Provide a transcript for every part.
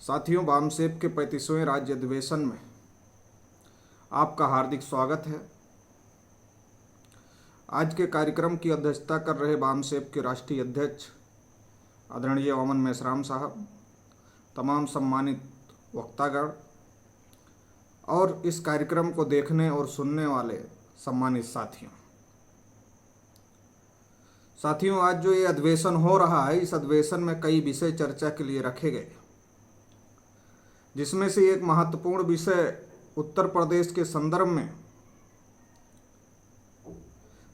साथियों, वामसेप के 35वें राज्य अधिवेशन में आपका हार्दिक स्वागत है। आज के कार्यक्रम की अध्यक्षता कर रहे वामसेप के राष्ट्रीय अध्यक्ष आदरणीय वामन मेश्राम साहब, तमाम सम्मानित वक्तागण और इस कार्यक्रम को देखने और सुनने वाले सम्मानित साथियों, आज जो ये अधिवेशन हो रहा है, इस अधिवेशन में कई विषय चर्चा के लिए रखे गए, जिसमें से एक महत्वपूर्ण विषय उत्तर प्रदेश के संदर्भ में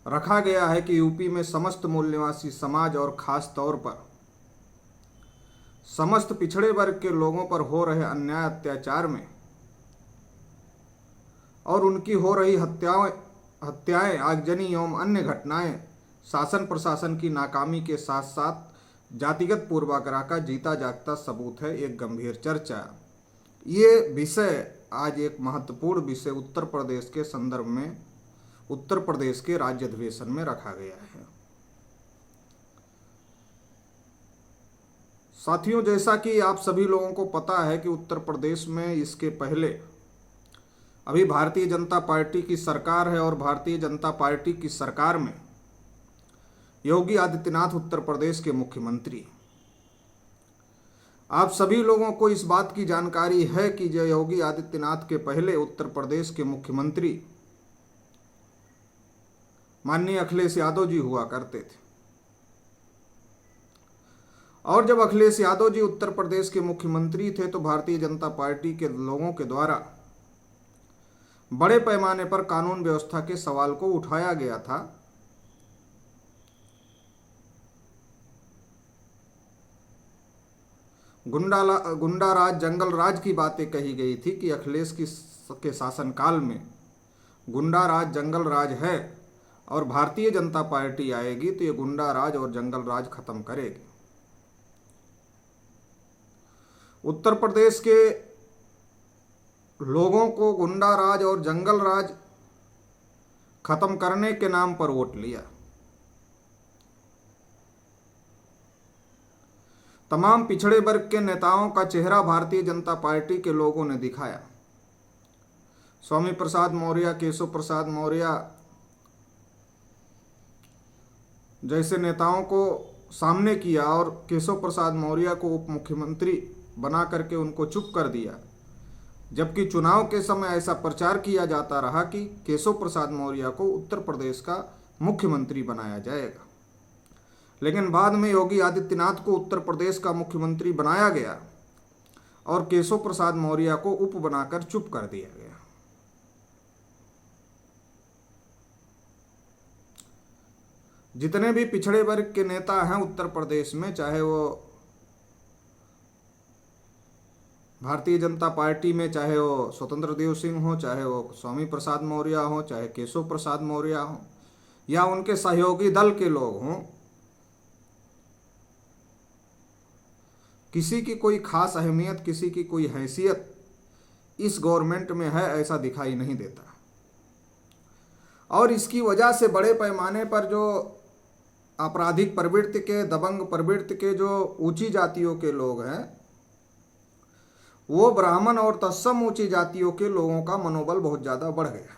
रखा गया है कि यूपी में समस्त मूल निवासी समाज और खास तौर पर समस्त पिछड़े वर्ग के लोगों पर हो रहे अन्याय अत्याचार में और उनकी हो रही हत्याएं, आगजनी एवं अन्य घटनाएं शासन प्रशासन की नाकामी के साथ साथ जातिगत पूर्वाग्रह का जीता जागता सबूत है। एक गंभीर चर्चा, ये विषय आज एक महत्वपूर्ण विषय उत्तर प्रदेश के संदर्भ में उत्तर प्रदेश के राज्य अधिवेशन में रखा गया है। साथियों, जैसा कि आप सभी लोगों को पता है कि उत्तर प्रदेश में इसके पहले अभी भारतीय जनता पार्टी की सरकार है और भारतीय जनता पार्टी की सरकार में योगी आदित्यनाथ उत्तर प्रदेश के मुख्यमंत्री। आप सभी लोगों को इस बात की जानकारी है कि जो योगी आदित्यनाथ के पहले उत्तर प्रदेश के मुख्यमंत्री माननीय अखिलेश यादव जी हुआ करते थे, और जब अखिलेश यादव जी उत्तर प्रदेश के मुख्यमंत्री थे तो भारतीय जनता पार्टी के लोगों के द्वारा बड़े पैमाने पर कानून व्यवस्था के सवाल को उठाया गया था। गुंडा राज, जंगल राज की बातें कही गई थी कि अखिलेश के शासनकाल में गुंडा राज, जंगल राज है और भारतीय जनता पार्टी आएगी तो ये गुंडा राज और जंगल राज खत्म करेगी। उत्तर प्रदेश के लोगों को गुंडा राज और जंगल राज खत्म करने के नाम पर वोट लिया। तमाम पिछड़े वर्ग के नेताओं का चेहरा भारतीय जनता पार्टी के लोगों ने दिखाया। स्वामी प्रसाद मौर्य, केशव प्रसाद मौर्य जैसे नेताओं को सामने किया और केशव प्रसाद मौर्य को उप मुख्यमंत्री बना करके उनको चुप कर दिया, जबकि चुनाव के समय ऐसा प्रचार किया जाता रहा कि केशव प्रसाद मौर्य को उत्तर प्रदेश का मुख्यमंत्री बनाया जाएगा। लेकिन बाद में योगी आदित्यनाथ को उत्तर प्रदेश का मुख्यमंत्री बनाया गया और केशव प्रसाद मौर्य को उप बनाकर चुप कर दिया गया। जितने भी पिछड़े वर्ग के नेता हैं उत्तर प्रदेश में, चाहे वो भारतीय जनता पार्टी में, चाहे वो स्वतंत्र देव सिंह हो, चाहे वो स्वामी प्रसाद मौर्य हो, चाहे केशव प्रसाद मौर्य हो या उनके सहयोगी दल के लोग हों, किसी की कोई खास अहमियत, किसी की कोई हैसियत इस गवर्नमेंट में है ऐसा दिखाई नहीं देता। और इसकी वजह से बड़े पैमाने पर जो आपराधिक प्रवृत्ति के, दबंग प्रवृत्ति के जो ऊंची जातियों के लोग हैं, वो ब्राह्मण और तत्सम ऊंची जातियों के लोगों का मनोबल बहुत ज़्यादा बढ़ गया।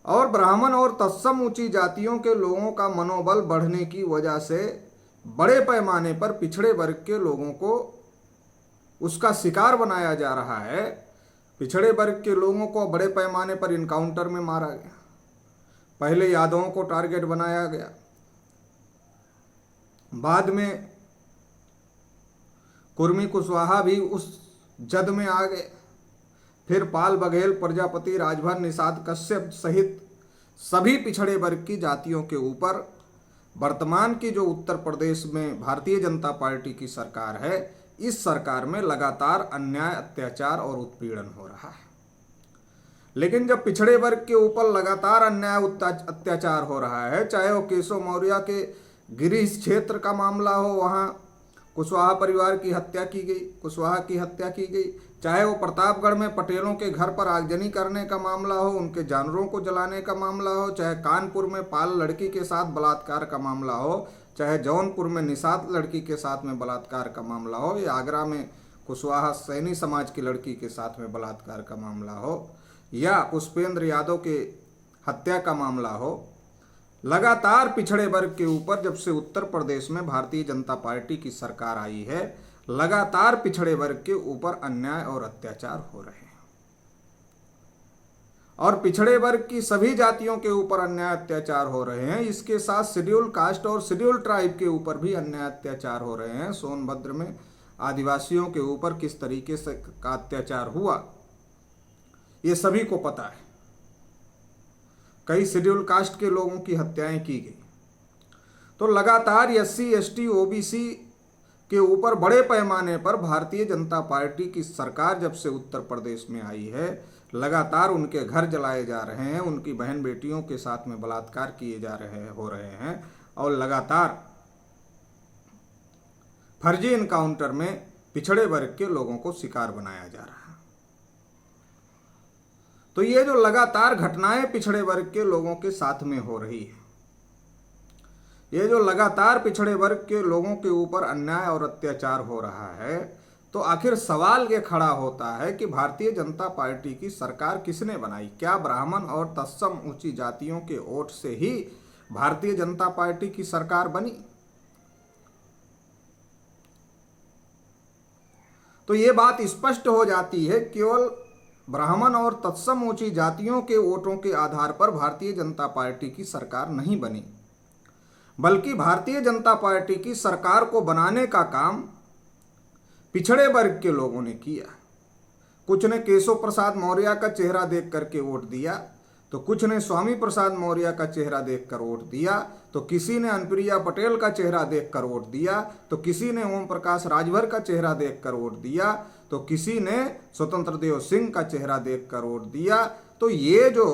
और ब्राह्मण और तत्सम ऊंची जातियों के लोगों का मनोबल बढ़ने की वजह से बड़े पैमाने पर पिछड़े वर्ग के लोगों को उसका शिकार बनाया जा रहा है। पिछड़े वर्ग के लोगों को बड़े पैमाने पर इनकाउंटर में मारा गया। पहले यादवों को टारगेट बनाया गया, बाद में कुर्मी कुशवाहा भी उस जद में आ गए, फिर पाल, बघेल, प्रजापति, राजभर, निषाद कश्यप सहित सभी पिछड़े वर्ग की जातियों के ऊपर वर्तमान की जो उत्तर प्रदेश में भारतीय जनता पार्टी की सरकार है, इस सरकार में लगातार अन्याय, अत्याचार और उत्पीड़न हो रहा है। लेकिन जब पिछड़े वर्ग के ऊपर लगातार अन्याय, अत्याचार हो रहा है, चाहे वो केशव मौर्य के गिरीश क्षेत्र का मामला हो, वहाँ कुशवाहा परिवार की हत्या की गई, कुशवाहा की हत्या की गई, चाहे वो प्रतापगढ़ में पटेलों के घर पर आगजनी करने का मामला हो, उनके जानवरों को जलाने का मामला हो, चाहे कानपुर में पाल लड़की के साथ बलात्कार का मामला हो, चाहे जौनपुर में निषाद लड़की के साथ में बलात्कार का मामला हो, या आगरा में कुशवाहा सैनी समाज की लड़की के साथ में बलात्कार का मामला हो, या पुष्पेंद्र यादव के हत्या का मामला हो, लगातार पिछड़े वर्ग के ऊपर जब से उत्तर प्रदेश में भारतीय जनता पार्टी की सरकार आई है, लगातार पिछड़े वर्ग के ऊपर अन्याय और अत्याचार हो रहे हैं। और पिछड़े वर्ग की सभी जातियों के ऊपर अन्याय अत्याचार हो रहे हैं। इसके साथ शेड्यूल कास्ट और शेड्यूल ट्राइब के ऊपर भी अन्याय अत्याचार हो रहे हैं। सोनभद्र में आदिवासियों के ऊपर किस तरीके से का अत्याचार हुआ, ये सभी को पता है। कई शेड्यूल कास्ट के लोगों की हत्याएं की गई। तो लगातार SC ST OBC के ऊपर बड़े पैमाने पर भारतीय जनता पार्टी की सरकार जब से उत्तर प्रदेश में आई है, लगातार उनके घर जलाए जा रहे हैं, उनकी बहन बेटियों के साथ में बलात्कार किए हो रहे हैं, और लगातार फर्जी इनकाउंटर में पिछड़े वर्ग के लोगों को शिकार बनाया जा रहा है। तो ये जो लगातार घटनाएं पिछड़े वर्ग के लोगों के साथ में हो रही है, ये जो लगातार पिछड़े वर्ग के लोगों के ऊपर अन्याय और अत्याचार हो रहा है, तो आखिर सवाल ये खड़ा होता है कि भारतीय जनता पार्टी की सरकार किसने बनाई? क्या ब्राह्मण और तत्सम ऊंची जातियों के वोट से ही भारतीय जनता पार्टी की सरकार बनी? तो ये बात स्पष्ट हो जाती है, केवल ब्राह्मण और तत्सम ऊंची जातियों के वोटों के आधार पर भारतीय जनता पार्टी की सरकार नहीं बनी, बल्कि भारतीय जनता पार्टी की सरकार को बनाने का काम पिछड़े वर्ग के लोगों ने किया। कुछ ने केशव प्रसाद मौर्य का चेहरा देख करके वोट दिया, तो कुछ ने स्वामी प्रसाद मौर्य का चेहरा देखकर वोट दिया, तो किसी ने अनुप्रिया पटेल का चेहरा देखकर वोट दिया, तो किसी ने ओम प्रकाश राजभर का चेहरा देखकर वोट दिया, तो किसी ने स्वतंत्र देव सिंह का चेहरा देखकर वोट दिया। तो ये जो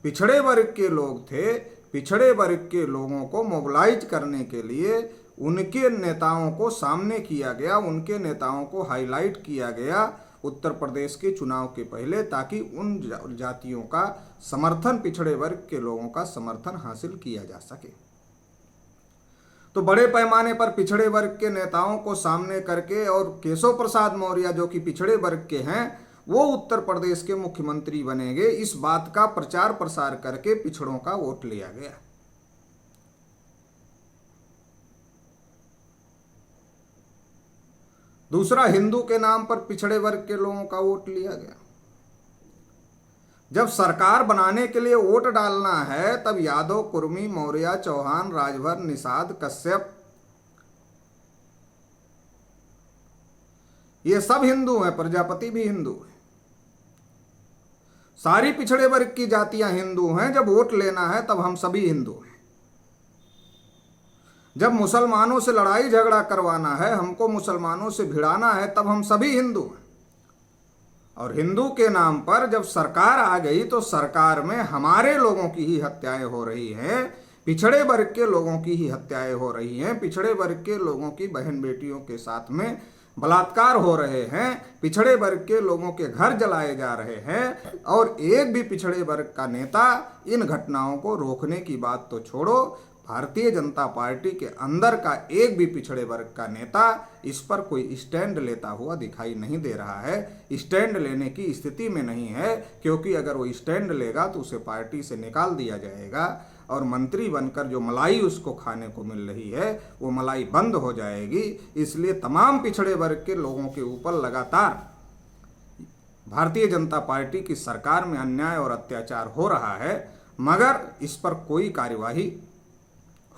पिछड़े वर्ग के लोग थे, पिछड़े वर्ग के लोगों को मोबिलाइज करने के लिए उनके नेताओं को सामने किया गया, उनके नेताओं को हाईलाइट किया गया उत्तर प्रदेश के चुनाव के पहले, ताकि उन जातियों का समर्थन, पिछड़े वर्ग के लोगों का समर्थन हासिल किया जा सके। तो बड़े पैमाने पर पिछड़े वर्ग के नेताओं को सामने करके, और केशव प्रसाद मौर्य जो कि पिछड़े वर्ग के हैं, वो उत्तर प्रदेश के मुख्यमंत्री बनेंगे, इस बात का प्रचार प्रसार करके पिछड़ों का वोट लिया गया। दूसरा, हिंदू के नाम पर पिछड़े वर्ग के लोगों का वोट लिया गया। जब सरकार बनाने के लिए वोट डालना है, तब यादव, कुर्मी, मौर्य, चौहान, राजभर, निषाद, कश्यप, ये सब हिंदू हैं, प्रजापति भी हिंदू है, सारी पिछड़े वर्ग की जातियां हिंदू हैं। जब वोट लेना है तब हम सभी हिंदू हैं। जब मुसलमानों से लड़ाई झगड़ा करवाना है, हमको मुसलमानों से भिड़ाना है, तब हम सभी हिंदू हैं। और हिंदू के नाम पर जब सरकार आ गई, तो सरकार में हमारे लोगों की ही हत्याएं हो रही हैं, पिछड़े वर्ग के लोगों की ही हत्याएं हो रही हैं, पिछड़े वर्ग के लोगों की बहन बेटियों के साथ में बलात्कार हो रहे हैं, पिछड़े वर्ग के लोगों के घर जलाए जा रहे हैं, और एक भी पिछड़े वर्ग का नेता इन घटनाओं को रोकने की बात तो छोड़ो, भारतीय जनता पार्टी के अंदर का एक भी पिछड़े वर्ग का नेता इस पर कोई स्टैंड लेता हुआ दिखाई नहीं दे रहा है, स्टैंड लेने की स्थिति में नहीं है। क्योंकि अगर वो स्टैंड लेगा तो उसे पार्टी से निकाल दिया जाएगा, और मंत्री बनकर जो मलाई उसको खाने को मिल रही है वो मलाई बंद हो जाएगी। इसलिए तमाम पिछड़े वर्ग के लोगों के ऊपर लगातार भारतीय जनता पार्टी की सरकार में अन्याय और अत्याचार हो रहा है, मगर इस पर कोई कार्यवाही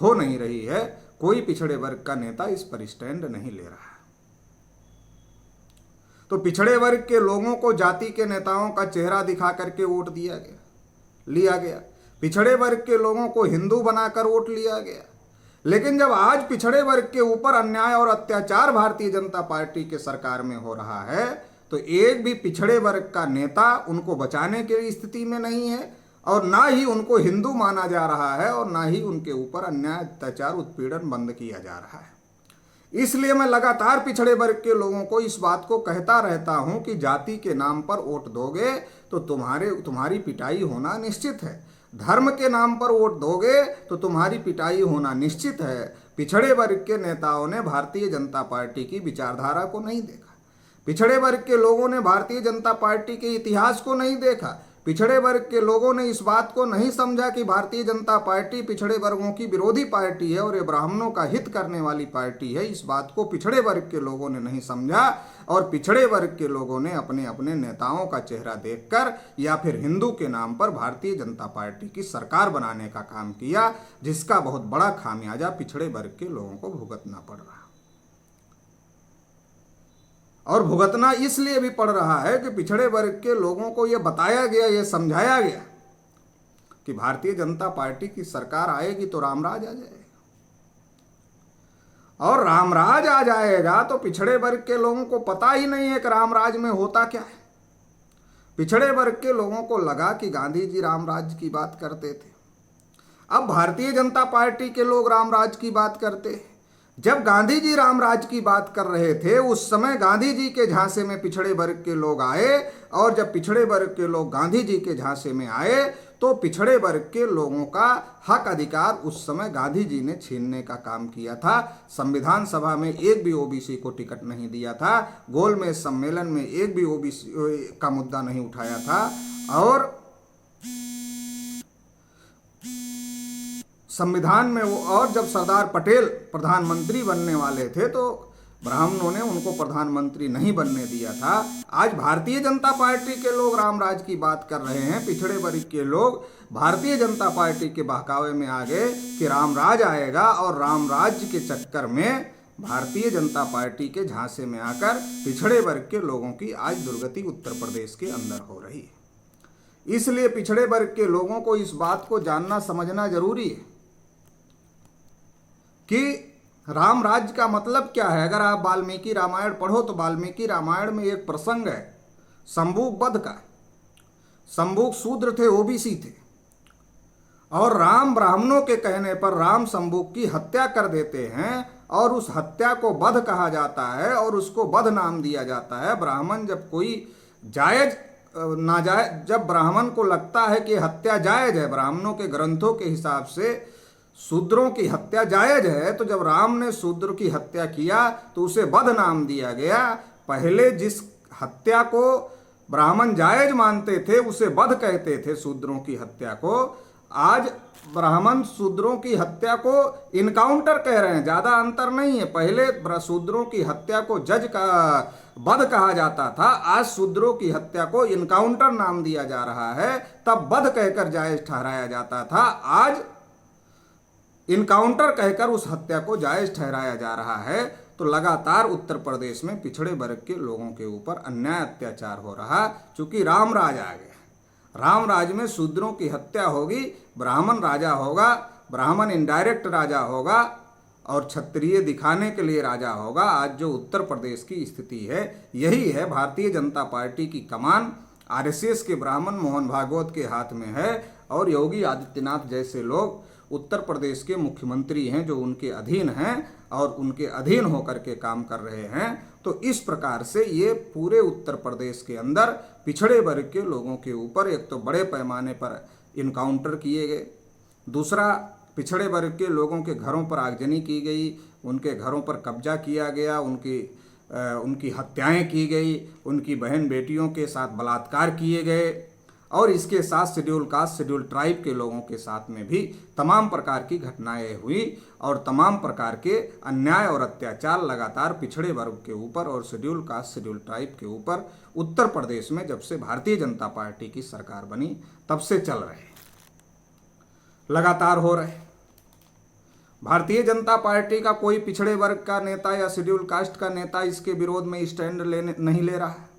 हो नहीं रही है। कोई पिछड़े वर्ग का नेता इस पर स्टैंड नहीं ले रहा है। तो पिछड़े वर्ग के लोगों को जाति के नेताओं का चेहरा दिखा करके वोट लिया गया। पिछड़े वर्ग के लोगों को हिंदू बनाकर वोट लिया गया। लेकिन जब आज पिछड़े वर्ग के ऊपर अन्याय और अत्याचार भारतीय जनता पार्टी के सरकार में हो रहा है, तो एक भी पिछड़े वर्ग का नेता उनको बचाने की स्थिति में नहीं है, और ना ही उनको हिंदू माना जा रहा है, और ना ही उनके ऊपर अन्याय, अत्याचार, उत्पीड़न बंद किया जा रहा है। इसलिए मैं लगातार पिछड़े वर्ग के लोगों को इस बात को कहता रहता हूं कि जाति के नाम पर वोट दोगे तो तुम्हारी पिटाई होना निश्चित है। धर्म के नाम पर वोट दोगे तो तुम्हारी पिटाई होना निश्चित है। पिछड़े वर्ग के नेताओं ने भारतीय जनता पार्टी की विचारधारा को नहीं देखा। पिछड़े वर्ग के लोगों ने भारतीय जनता पार्टी के इतिहास को नहीं देखा। पिछड़े वर्ग के लोगों ने इस बात को नहीं समझा कि भारतीय जनता पार्टी पिछड़े वर्गों की विरोधी पार्टी है और ये ब्राह्मणों का हित करने वाली पार्टी है। इस बात को पिछड़े वर्ग के लोगों ने नहीं समझा और पिछड़े वर्ग के लोगों ने अपने अपने नेताओं का चेहरा देखकर या फिर हिंदू के नाम पर भारतीय जनता पार्टी की सरकार बनाने का काम किया, जिसका बहुत बड़ा खामियाजा पिछड़े वर्ग के लोगों को भुगतना पड़ रहा। और भुगतना इसलिए भी पड़ रहा है कि पिछड़े वर्ग के लोगों को यह बताया गया, यह समझाया गया कि भारतीय जनता पार्टी की सरकार आएगी तो रामराज आ जाएगा, और रामराज आ जाएगा तो पिछड़े वर्ग के लोगों को पता ही नहीं है कि रामराज में होता क्या है। पिछड़े वर्ग के लोगों को लगा कि गांधी जी रामराज की बात करते थे, अब भारतीय जनता पार्टी के लोग रामराज की बात करते हैं। जब गांधी जी रामराज की बात कर रहे थे उस समय गांधी जी के झांसे में पिछड़े वर्ग के लोग आए, और जब पिछड़े वर्ग के लोग गांधी जी के झांसे में आए तो पिछड़े वर्ग के लोगों का हक अधिकार उस समय गांधी जी ने छीनने का काम किया था। संविधान सभा में एक भी ओबीसी को टिकट नहीं दिया था, गोलमेज सम्मेलन में एक भी ओबीसी का मुद्दा नहीं उठाया था, और संविधान में और जब सरदार पटेल प्रधानमंत्री बनने वाले थे तो ब्राह्मणों ने उनको प्रधानमंत्री नहीं बनने दिया था। आज भारतीय जनता पार्टी के लोग रामराज की बात कर रहे हैं, पिछड़े वर्ग के लोग भारतीय जनता पार्टी के बहकावे में आ गए कि रामराज आएगा, और रामराज के चक्कर में भारतीय जनता पार्टी के झांसे में आकर पिछड़े वर्ग के लोगों की आज दुर्गति उत्तर प्रदेश के अंदर हो रही है। इसलिए पिछड़े वर्ग के लोगों को इस बात को जानना समझना जरूरी है कि राम राज्य का मतलब क्या है। अगर आप वाल्मीकि रामायण पढ़ो तो वाल्मीकि रामायण में एक प्रसंग है शंभूक वध का। शंभूक शूद्र थे, ओबीसी थे, और राम ब्राह्मणों के कहने पर राम शंभूक की हत्या कर देते हैं, और उस हत्या को वध कहा जाता है और उसको वध नाम दिया जाता है। ब्राह्मण जब कोई जायज नाजायज, जब ब्राह्मण को लगता है कि हत्या जायज है, ब्राह्मणों के ग्रंथों के हिसाब से शूद्रों की हत्या जायज है, तो जब राम ने शूद्र की हत्या किया तो उसे वध नाम दिया गया। पहले जिस हत्या को ब्राह्मण जायज मानते थे उसे वध कहते थे, शूद्रों की हत्या को। आज ब्राह्मण शूद्रों की हत्या को इनकाउंटर कह रहे हैं, ज्यादा अंतर नहीं है। पहले शूद्रों की हत्या को जज का वध कहा जाता था, आज शूद्रों की हत्या को इनकाउंटर नाम दिया जा रहा है। तब वध कहकर जायज ठहराया जाता था, आज इनकाउंटर कहकर उस हत्या को जायज ठहराया जा रहा है। तो लगातार उत्तर प्रदेश में पिछड़े वर्ग के लोगों के ऊपर अन्याय अत्याचार हो रहा, चूंकि रामराज आ गया। रामराज में शूद्रों की हत्या होगी, ब्राह्मण राजा होगा, ब्राह्मण इनडायरेक्ट राजा होगा और क्षत्रिय दिखाने के लिए राजा होगा। आज जो उत्तर प्रदेश की स्थिति है यही है। भारतीय जनता पार्टी की कमान आरएसएस के ब्राह्मण मोहन भागवत के हाथ में है, और योगी आदित्यनाथ जैसे लोग उत्तर प्रदेश के मुख्यमंत्री हैं जो उनके अधीन हैं और उनके अधीन होकर के काम कर रहे हैं। तो इस प्रकार से ये पूरे उत्तर प्रदेश के अंदर पिछड़े वर्ग के लोगों के ऊपर एक तो बड़े पैमाने पर इनकाउंटर किए गए, दूसरा पिछड़े वर्ग के लोगों के घरों पर आगजनी की गई, उनके घरों पर कब्जा किया गया, उनकी हत्याएं की गई, उनकी बहन बेटियों के साथ बलात्कार किए गए, और इसके साथ शेड्यूल कास्ट शेड्यूल ट्राइब के लोगों के साथ में भी तमाम प्रकार की घटनाएं हुई, और तमाम प्रकार के अन्याय और अत्याचार लगातार पिछड़े वर्ग के ऊपर और शेड्यूल कास्ट शेड्यूल ट्राइब के ऊपर उत्तर प्रदेश में जब से भारतीय जनता पार्टी की सरकार बनी तब से चल रहे, लगातार हो रहे। भारतीय जनता पार्टी का कोई पिछड़े वर्ग का नेता या शेड्यूल कास्ट का नेता इसके विरोध में स्टैंड नहीं ले रहा है।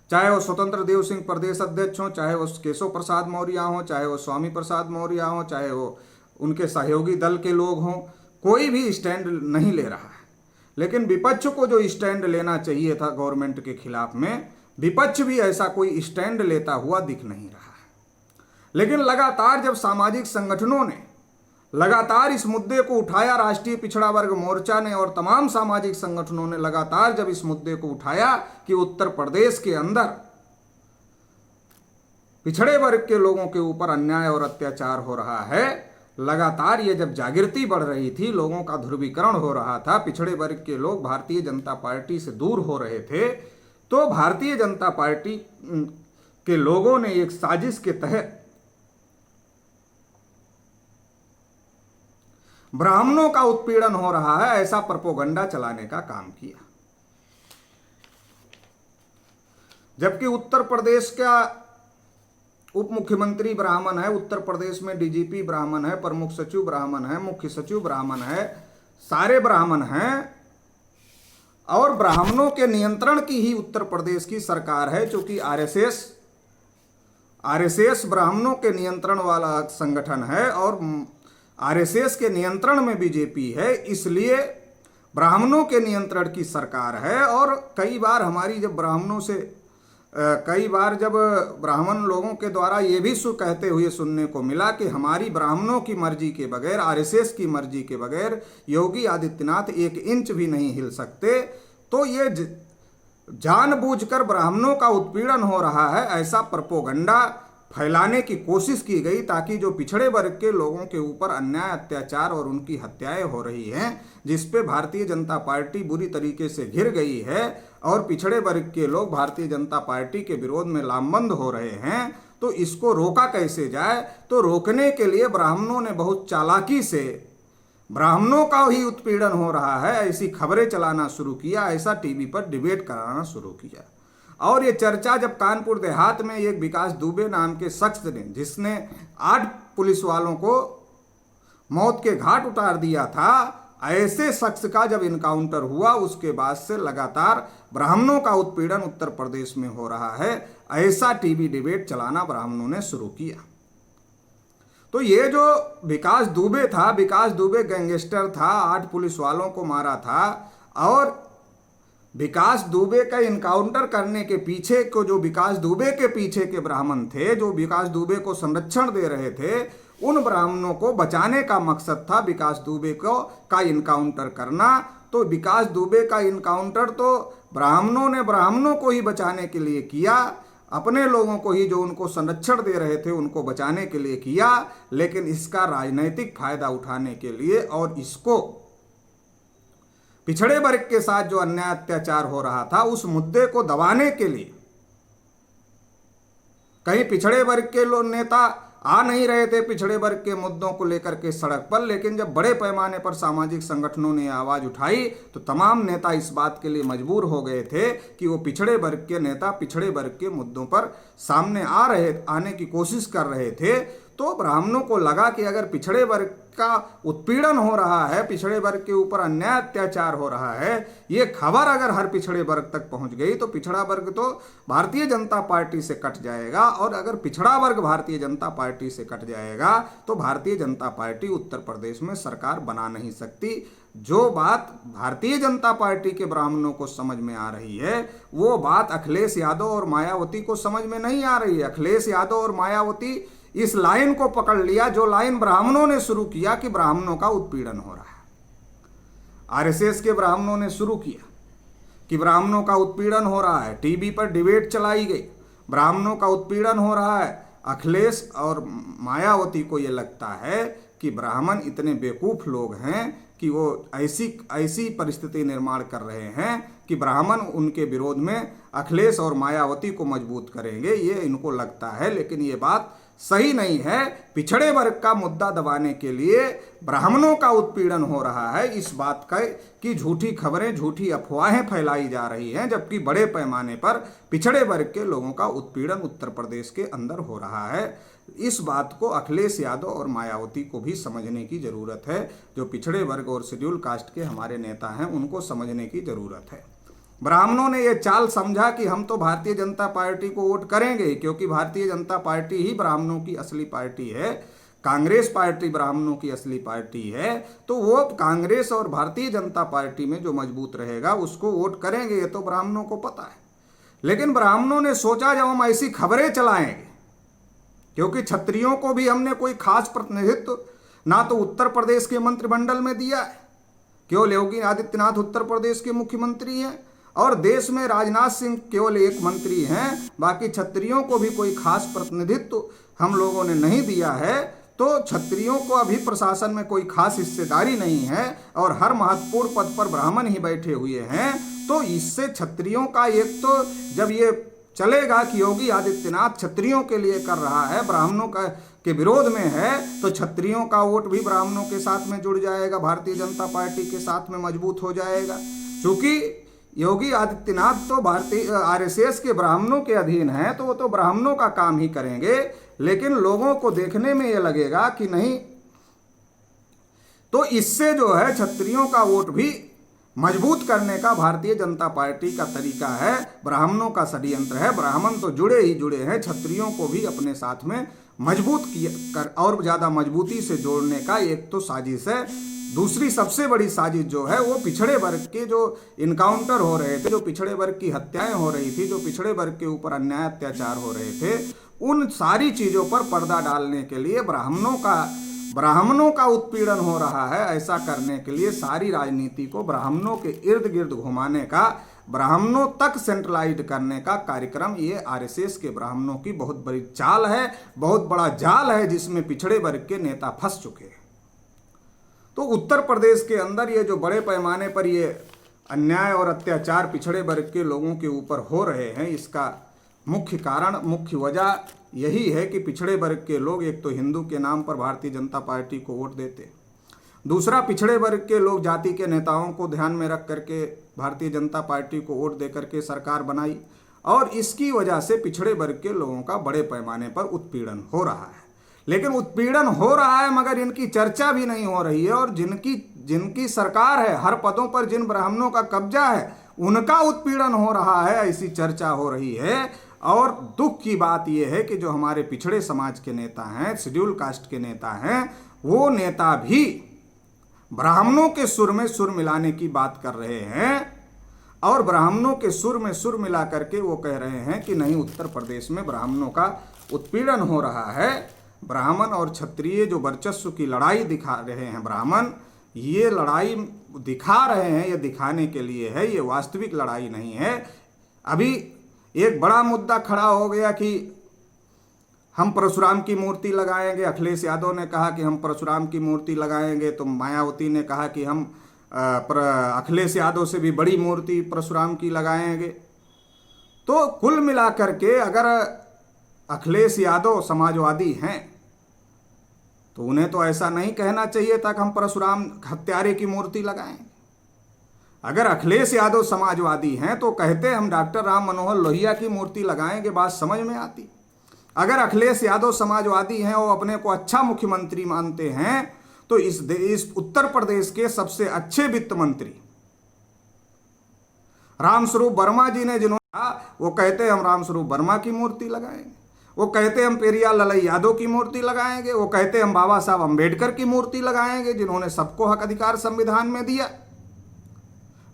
चाहे वो स्वतंत्र देव सिंह प्रदेश अध्यक्ष हों, चाहे वो केशव प्रसाद मौर्य हों, चाहे वो स्वामी प्रसाद मौर्य हों, चाहे वो उनके सहयोगी दल के लोग हों, कोई भी स्टैंड नहीं ले रहा है। लेकिन विपक्ष को जो स्टैंड लेना चाहिए था गवर्नमेंट के खिलाफ में, विपक्ष भी ऐसा कोई स्टैंड लेता हुआ दिख नहीं रहा है। लेकिन लगातार जब सामाजिक संगठनों ने लगातार इस मुद्दे को उठाया, राष्ट्रीय पिछड़ा वर्ग मोर्चा ने और तमाम सामाजिक संगठनों ने लगातार जब इस मुद्दे को उठाया कि उत्तर प्रदेश के अंदर पिछड़े वर्ग के लोगों के ऊपर अन्याय और अत्याचार हो रहा है, लगातार ये जब जागृति बढ़ रही थी, लोगों का ध्रुवीकरण हो रहा था, पिछड़े वर्ग के लोग भारतीय जनता पार्टी से दूर हो रहे थे, तो भारतीय जनता पार्टी के लोगों ने एक साजिश के तहत ब्राह्मणों का उत्पीड़न हो रहा है ऐसा प्रोपेगेंडा चलाने का काम किया। जबकि उत्तर प्रदेश का उप मुख्यमंत्री ब्राह्मण है, उत्तर प्रदेश में डीजीपी ब्राह्मण है, प्रमुख सचिव ब्राह्मण है, मुख्य सचिव ब्राह्मण है, सारे ब्राह्मण हैं, और ब्राह्मणों के नियंत्रण की ही उत्तर प्रदेश की सरकार है, क्योंकि आरएसएस ब्राह्मणों के नियंत्रण वाला संगठन है और आरएसएस के नियंत्रण में बीजेपी है, इसलिए ब्राह्मणों के नियंत्रण की सरकार है। और कई बार हमारी जब ब्राह्मणों से जब ब्राह्मण लोगों के द्वारा ये भी कहते हुए सुनने को मिला कि हमारी ब्राह्मणों की मर्जी के बगैर, आरएसएस की मर्जी के बगैर योगी आदित्यनाथ 1 इंच भी नहीं हिल सकते, तो ये जानबूझकर ब्राह्मणों का उत्पीड़न हो रहा है ऐसा प्रोपेगेंडा फैलाने की कोशिश की गई, ताकि जो पिछड़े वर्ग के लोगों के ऊपर अन्याय, अत्याचार और उनकी हत्याएं हो रही हैं, जिस पे भारतीय जनता पार्टी बुरी तरीके से घिर गई है और पिछड़े वर्ग के लोग भारतीय जनता पार्टी के विरोध में लामबंद हो रहे हैं, तो इसको रोका कैसे जाए। तो रोकने के लिए ब्राह्मणों ने बहुत चालाकी से ब्राह्मणों का ही उत्पीड़न हो रहा है ऐसी खबरें चलाना शुरू किया, ऐसा टीवी पर डिबेट कराना शुरू किया। और ये चर्चा जब कानपुर देहात में एक विकास दुबे नाम के शख्स ने, जिसने 8 पुलिस वालों को मौत के घाट उतार दिया था, ऐसे शख्स का जब इनकाउंटर हुआ, उसके बाद से लगातार ब्राह्मणों का उत्पीड़न उत्तर प्रदेश में हो रहा है, ऐसा टीवी डिबेट चलाना ब्राह्मणों ने शुरू किया। तो ये जो विकास दुबे था, विकास दुबे गैंगस्टर था, 8 पुलिस वालों को मारा था, और विकास दुबे का इनकाउंटर करने के पीछे को जो विकास दुबे के पीछे के ब्राह्मण थे, जो विकास दुबे को संरक्षण दे रहे थे, उन ब्राह्मणों को बचाने का मकसद था विकास दुबे का इनकाउंटर करना। तो विकास दुबे का इनकाउंटर तो ब्राह्मणों ने ब्राह्मणों को ही बचाने के लिए किया, अपने लोगों को ही जो उनको संरक्षण दे रहे थे उनको बचाने के लिए किया, लेकिन इसका राजनीतिक फायदा उठाने के लिए और इसको पिछड़े वर्ग के साथ जो अन्याय अत्याचार हो रहा था उस मुद्दे को दबाने के लिए कहीं पिछड़े वर्ग के लोग नेता आ नहीं रहे थे पिछड़े वर्ग के मुद्दों को लेकर के सड़क पर, लेकिन जब बड़े पैमाने पर सामाजिक संगठनों ने आवाज उठाई तो तमाम नेता इस बात के लिए मजबूर हो गए थे कि वो पिछड़े वर्ग के नेता पिछड़े वर्ग के मुद्दों पर सामने आने की कोशिश कर रहे थे। तो ब्राह्मणों को लगा कि अगर पिछड़े वर्ग का उत्पीड़न हो रहा है, पिछड़े वर्ग के ऊपर अन्याय अत्याचार हो रहा है, ये खबर अगर हर पिछड़े वर्ग तक पहुंच गई तो पिछड़ा वर्ग तो भारतीय जनता पार्टी से कट जाएगा, और अगर पिछड़ा वर्ग भारतीय जनता पार्टी से कट जाएगा तो भारतीय जनता पार्टी उत्तर प्रदेश में सरकार बना नहीं सकती। जो बात भारतीय जनता पार्टी के ब्राह्मणों को समझ में आ रही है, वो बात अखिलेश यादव और मायावती को समझ में नहीं आ रही है। अखिलेश यादव और मायावती इस लाइन को पकड़ लिया जो लाइन ब्राह्मणों ने शुरू किया कि ब्राह्मणों का उत्पीड़न हो रहा है। आरएसएस के ब्राह्मणों ने शुरू किया कि ब्राह्मणों का उत्पीड़न हो रहा है, टीवी पर डिबेट चलाई गई, ब्राह्मणों का उत्पीड़न हो रहा है। अखिलेश और मायावती को ये लगता है कि ब्राह्मण इतने बेवकूफ़ लोग हैं कि वो ऐसी परिस्थिति निर्माण कर रहे हैं कि ब्राह्मण उनके विरोध में अखिलेश और मायावती को मजबूत करेंगे, ये इनको लगता है। लेकिन ये बात सही नहीं है। पिछड़े वर्ग का मुद्दा दबाने के लिए ब्राह्मणों का उत्पीड़न हो रहा है, इस बात का कि झूठी खबरें, झूठी अफवाहें फैलाई जा रही हैं, जबकि बड़े पैमाने पर पिछड़े वर्ग के लोगों का उत्पीड़न उत्तर प्रदेश के अंदर हो रहा है। इस बात को अखिलेश यादव और मायावती को भी समझने की ज़रूरत है। जो पिछड़े वर्ग और शेड्यूल कास्ट के हमारे नेता हैं उनको समझने की ज़रूरत है। ब्राह्मणों ने यह चाल समझा कि हम तो भारतीय जनता पार्टी को वोट करेंगे, क्योंकि भारतीय जनता पार्टी ही ब्राह्मणों की असली पार्टी है, कांग्रेस पार्टी ब्राह्मणों की असली पार्टी है, तो वो कांग्रेस और भारतीय जनता पार्टी में जो मजबूत रहेगा उसको वोट करेंगे, ये तो ब्राह्मणों को पता है। लेकिन ब्राह्मणों ने सोचा जब हम ऐसी खबरें चलाएंगे, क्योंकि क्षत्रियों को भी हमने कोई खास प्रतिनिधित्व ना तो उत्तर प्रदेश के मंत्रिमंडल में दिया है, केवल योगी आदित्यनाथ उत्तर प्रदेश के मुख्यमंत्री हैं, और देश में राजनाथ सिंह केवल एक मंत्री हैं, बाकी क्षत्रियों को भी कोई खास प्रतिनिधित्व हम लोगों ने नहीं दिया है। तो क्षत्रियों को अभी प्रशासन में कोई खास हिस्सेदारी नहीं है और हर महत्वपूर्ण पद पर ब्राह्मण ही बैठे हुए हैं। तो इससे क्षत्रियों का एक तो जब ये चलेगा कि योगी आदित्यनाथ क्षत्रियों के लिए कर रहा है, ब्राह्मणों का के विरोध में है, तो क्षत्रियों का वोट भी ब्राह्मणों के साथ में जुड़ जाएगा, भारतीय जनता पार्टी के साथ में मजबूत हो जाएगा। क्योंकि योगी आदित्यनाथ तो भारतीय आरएसएस के ब्राह्मणों के अधीन हैं, तो वो तो ब्राह्मणों का काम ही करेंगे, लेकिन लोगों को देखने में ये लगेगा कि नहीं, तो इससे जो है क्षत्रियों का वोट भी मजबूत करने का भारतीय जनता पार्टी का तरीका है, ब्राह्मणों का षड्यंत्र है। ब्राह्मण तो जुड़े ही जुड़े हैं, क्षत्रियों को भी अपने साथ में मजबूत कर और ज़्यादा मजबूती से जोड़ने का एक तो साजिश है। दूसरी सबसे बड़ी साजिश जो है वो पिछड़े वर्ग के जो इनकाउंटर हो रहे थे, जो पिछड़े वर्ग की हत्याएं हो रही थी, जो पिछड़े वर्ग के ऊपर अन्याय अत्याचार हो रहे थे, उन सारी चीज़ों पर पर्दा डालने के लिए ब्राह्मणों का उत्पीड़न हो रहा है। ऐसा करने के लिए सारी राजनीति को ब्राह्मणों के इर्द गिर्द घुमाने का, ब्राह्मणों तक सेंट्रलाइज करने का कार्यक्रम ये आरएसएस के ब्राह्मणों की बहुत बड़ी चाल है, बहुत बड़ा जाल है, जिसमें पिछड़े वर्ग के नेता फंस चुके हैं। तो उत्तर प्रदेश के अंदर ये जो बड़े पैमाने पर ये अन्याय और अत्याचार पिछड़े वर्ग के लोगों के ऊपर हो रहे हैं, इसका मुख्य कारण, मुख्य वजह यही है कि पिछड़े वर्ग के लोग एक तो हिंदू के नाम पर भारतीय जनता पार्टी को वोट देते, दूसरा पिछड़े वर्ग के लोग जाति के नेताओं को ध्यान में रख करके भारतीय जनता पार्टी को वोट दे करके सरकार बनाई, और इसकी वजह से पिछड़े वर्ग के लोगों का बड़े पैमाने पर उत्पीड़न हो रहा है। लेकिन उत्पीड़न हो रहा है मगर इनकी चर्चा भी नहीं हो रही है, और जिनकी सरकार है, हर पदों पर जिन ब्राह्मणों का कब्जा है, उनका उत्पीड़न हो रहा है, ऐसी चर्चा हो रही है। और दुख की बात यह है कि जो हमारे पिछड़े समाज के नेता हैं, शेड्यूल कास्ट के नेता हैं, वो नेता भी ब्राह्मणों के सुर में सुर मिलाने की बात कर रहे हैं, और ब्राह्मणों के सुर में सुर मिला करके वो कह रहे हैं कि नहीं, उत्तर प्रदेश में ब्राह्मणों का उत्पीड़न हो रहा है। ब्राह्मण और क्षत्रिय जो वर्चस्व की लड़ाई दिखा रहे हैं ब्राह्मण, ये लड़ाई दिखा रहे हैं, ये दिखाने के लिए है, ये वास्तविक लड़ाई नहीं है। अभी एक बड़ा मुद्दा खड़ा हो गया कि हम परशुराम की मूर्ति लगाएंगे। अखिलेश यादव ने कहा कि हम परशुराम की मूर्ति लगाएंगे, तो मायावती ने कहा कि हम अखिलेश यादव से भी बड़ी मूर्ति परशुराम की लगाएंगे। तो कुल मिलाकर के अगर अखिलेश यादव समाजवादी हैं तो उन्हें तो ऐसा नहीं कहना चाहिए था कि हम परशुराम हत्यारे की मूर्ति लगाएं। अगर अखिलेश यादव समाजवादी हैं तो कहते हम डॉक्टर राम मनोहर लोहिया की मूर्ति लगाएंगे, बात समझ में आती। अगर अखिलेश यादव समाजवादी हैं और अपने को अच्छा मुख्यमंत्री मानते हैं तो इस उत्तर प्रदेश के सबसे अच्छे वित्त मंत्री रामस्वरूप वर्मा जी ने, जिन्होंने कहा, वो कहते हम रामस्वरूप वर्मा की मूर्ति लगाएंगे, वो कहते हम पेरियाल ललई यादव की मूर्ति लगाएंगे, वो कहते हम बाबा साहब अंबेडकर की मूर्ति लगाएंगे, जिन्होंने सबको हक अधिकार संविधान में दिया।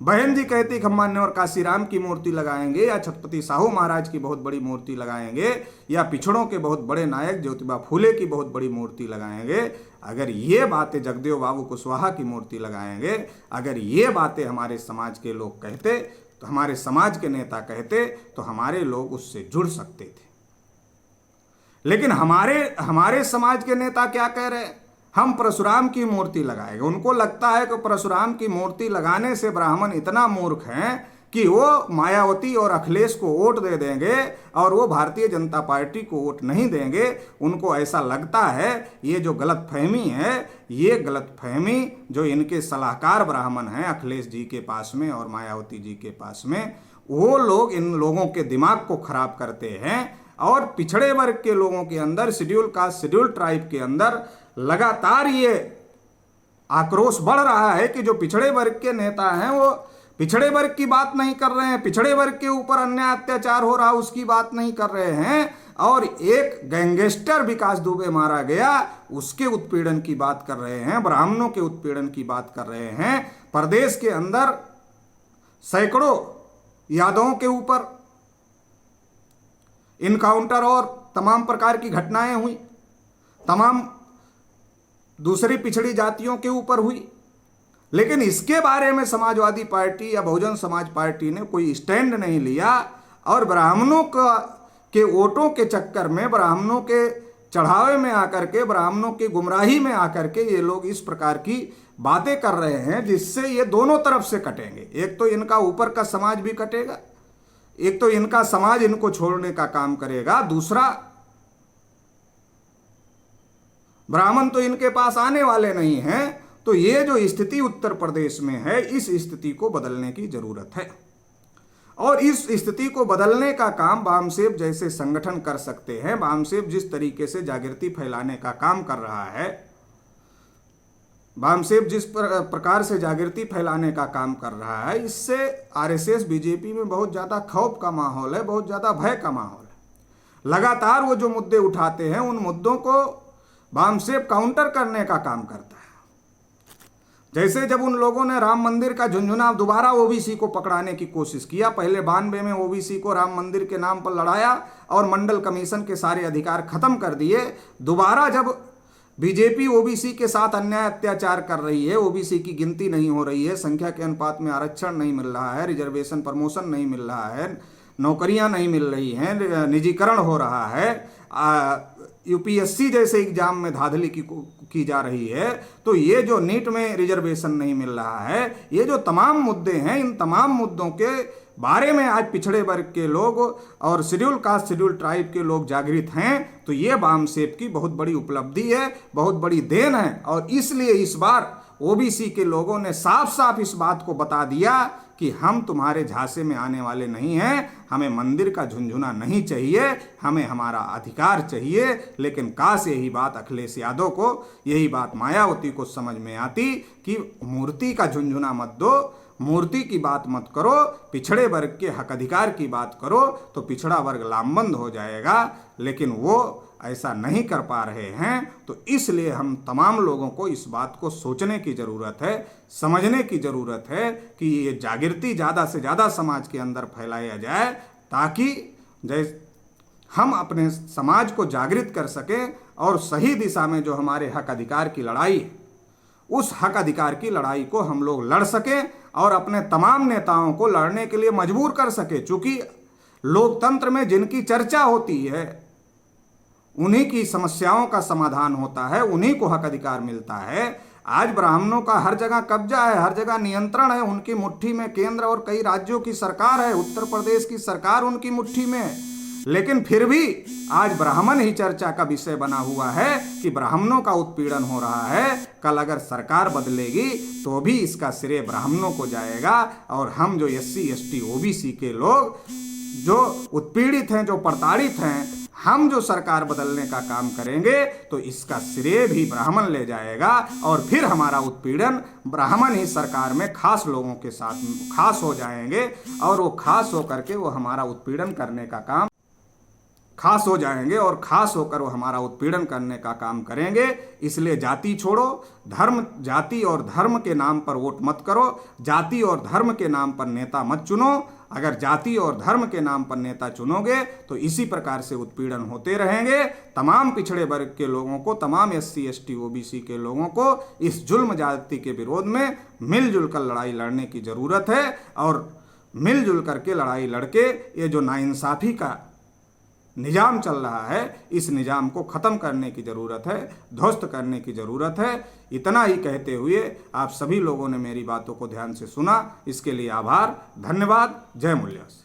बहन जी कहती कि हम मान्यवर काशीराम की मूर्ति लगाएंगे, या छत्रपति साहू महाराज की बहुत बड़ी मूर्ति लगाएंगे, या पिछड़ों के बहुत बड़े नायक ज्योतिबा फूले की बहुत बड़ी मूर्ति लगाएंगे। अगर ये बातें जगदेव बाबू कुशवाहा की मूर्ति लगाएंगे, अगर ये बातें हमारे समाज के लोग कहते, तो हमारे समाज के नेता कहते, तो हमारे लोग उससे जुड़ सकते थे। लेकिन हमारे समाज के नेता क्या कह रहे हैं, हम परशुराम की मूर्ति लगाएंगे। उनको लगता है कि परशुराम की मूर्ति लगाने से ब्राह्मण इतना मूर्ख हैं कि वो मायावती और अखिलेश को वोट दे देंगे और वो भारतीय जनता पार्टी को वोट नहीं देंगे। उनको ऐसा लगता है। ये जो गलतफहमी है, ये गलतफहमी जो इनके सलाहकार ब्राह्मण हैं अखिलेश जी के पास में और मायावती जी के पास में, वो लोग इन लोगों के दिमाग को खराब करते हैं। और पिछड़े वर्ग के लोगों के अंदर, शेड्यूल कास्ट, शेड्यूल ट्राइब के अंदर लगातार ये आक्रोश बढ़ रहा है कि जो पिछड़े वर्ग के नेता हैं वो पिछड़े वर्ग की बात नहीं कर रहे हैं, पिछड़े वर्ग के ऊपर अन्याय अत्याचार हो रहा उसकी बात नहीं कर रहे हैं, और एक गैंगस्टर विकास दुबे मारा गया उसके उत्पीड़न की बात कर रहे हैं, ब्राह्मणों के उत्पीड़न की बात कर रहे हैं। प्रदेश के अंदर सैकड़ों यादवों के ऊपर इनकाउंटर और तमाम प्रकार की घटनाएं हुई, तमाम दूसरी पिछड़ी जातियों के ऊपर हुई, लेकिन इसके बारे में समाजवादी पार्टी या बहुजन समाज पार्टी ने कोई स्टैंड नहीं लिया। और ब्राह्मणों के वोटों के चक्कर में, ब्राह्मणों के चढ़ावे में आकर के, ब्राह्मणों की गुमराही में आकर के ये लोग इस प्रकार की बातें कर रहे हैं जिससे ये दोनों तरफ से कटेंगे। एक तो इनका ऊपर का समाज भी कटेगा, एक तो इनका समाज इनको छोड़ने का काम करेगा, दूसरा ब्राह्मण तो इनके पास आने वाले नहीं हैं। तो ये जो स्थिति उत्तर प्रदेश में है, इस स्थिति को बदलने की जरूरत है और इस स्थिति को बदलने का काम बामसेब जैसे संगठन कर सकते हैं। बामसेब जिस तरीके से जागृति फैलाने का काम कर रहा है, बामसेब जिस प्रकार से जागृति फैलाने का काम कर रहा है, इससे आरएसएस बीजेपी में बहुत ज़्यादा खौफ का माहौल है, बहुत ज़्यादा भय का माहौल है। लगातार वो जो मुद्दे उठाते हैं, उन मुद्दों को बामसेब काउंटर करने का काम करता है। जैसे जब उन लोगों ने राम मंदिर का झुंझुना दोबारा ओबीसी को पकड़ाने की कोशिश किया, पहले 92 में ओबीसी को राम मंदिर के नाम पर लड़ाया और मंडल कमीशन के सारे अधिकार खत्म कर दिए। दोबारा जब बीजेपी ओबीसी के साथ अन्याय अत्याचार कर रही है, ओबीसी की गिनती नहीं हो रही है, संख्या के अनुपात में आरक्षण नहीं मिल रहा है, रिजर्वेशन प्रमोशन नहीं मिल रहा है, नौकरियां नहीं मिल रही हैं, निजीकरण हो रहा है, यूपीएससी जैसे एग्जाम में धांधली की जा रही है, तो ये जो नीट में रिजर्वेशन नहीं मिल रहा है, ये जो तमाम मुद्दे हैं, इन तमाम मुद्दों के बारे में आज पिछड़े वर्ग के लोग और शेड्यूल कास्ट शेड्यूल ट्राइब के लोग जागृत हैं। तो ये बामसेब की बहुत बड़ी उपलब्धि है, बहुत बड़ी देन है और इसलिए इस बार ओबीसी के लोगों ने साफ साफ इस बात को बता दिया कि हम तुम्हारे झांसे में आने वाले नहीं हैं, हमें मंदिर का झुंझुना नहीं चाहिए, हमें हमारा अधिकार चाहिए। लेकिन काश यही बात अखिलेश यादव को, यही बात मायावती को समझ में आती कि मूर्ति का झुंझुना मत दो, मूर्ति की बात मत करो, पिछड़े वर्ग के हक अधिकार की बात करो तो पिछड़ा वर्ग लामबंद हो जाएगा। लेकिन वो ऐसा नहीं कर पा रहे हैं। तो इसलिए हम तमाम लोगों को इस बात को सोचने की ज़रूरत है, समझने की ज़रूरत है कि ये जागृति ज़्यादा से ज़्यादा समाज के अंदर फैलाया जाए ताकि जैसे हम अपने समाज को जागृत कर सकें और सही दिशा में जो हमारे हक अधिकार की लड़ाई है, उस हक अधिकार की लड़ाई को हम लोग लड़ सकें और अपने तमाम नेताओं को लड़ने के लिए मजबूर कर सके। चूँकि लोकतंत्र में जिनकी चर्चा होती है, उन्हीं की समस्याओं का समाधान होता है, उन्हीं को हक अधिकार मिलता है। आज ब्राह्मणों का हर जगह कब्जा है, हर जगह नियंत्रण है, उनकी मुट्ठी में केंद्र और कई राज्यों की सरकार है, उत्तर प्रदेश की सरकार उनकी मुट्ठी में है। लेकिन फिर भी आज ब्राह्मण ही चर्चा का विषय बना हुआ है कि ब्राह्मणों का उत्पीड़न हो रहा है। कल अगर सरकार बदलेगी तो भी इसका श्रेय ब्राह्मणों को जाएगा और हम जो SC ST OBC के लोग जो उत्पीड़ित हैं, जो प्रताड़ित हैं, हम जो सरकार बदलने का काम करेंगे तो इसका श्रेय भी ब्राह्मण ले जाएगा और फिर हमारा उत्पीड़न ब्राह्मण ही सरकार में खास लोगों के साथ खास हो जाएंगे और वो खास होकर के वो हमारा उत्पीड़न करने का काम खास हो जाएंगे और खास होकर वो हमारा उत्पीड़न करने का काम करेंगे। इसलिए जाति छोड़ो, धर्म, जाति और धर्म के नाम पर वोट मत करो, जाति और धर्म के नाम पर नेता मत चुनो। अगर जाति और धर्म के नाम पर नेता चुनोगे तो इसी प्रकार से उत्पीड़न होते रहेंगे। तमाम पिछड़े वर्ग के लोगों को, तमाम SC ST OBC के लोगों को इस जुल्म जाति के विरोध में मिलजुल कर लड़ाई लड़ने की ज़रूरत है और मिलजुल करके लड़ाई लड़के ये जो नाइंसाफ़ी का निजाम चल रहा है, इस निजाम को ख़त्म करने की ज़रूरत है, ध्वस्त करने की ज़रूरत है। इतना ही कहते हुए आप सभी लोगों ने मेरी बातों को ध्यान से सुना, इसके लिए आभार, धन्यवाद। जय मूल्यास।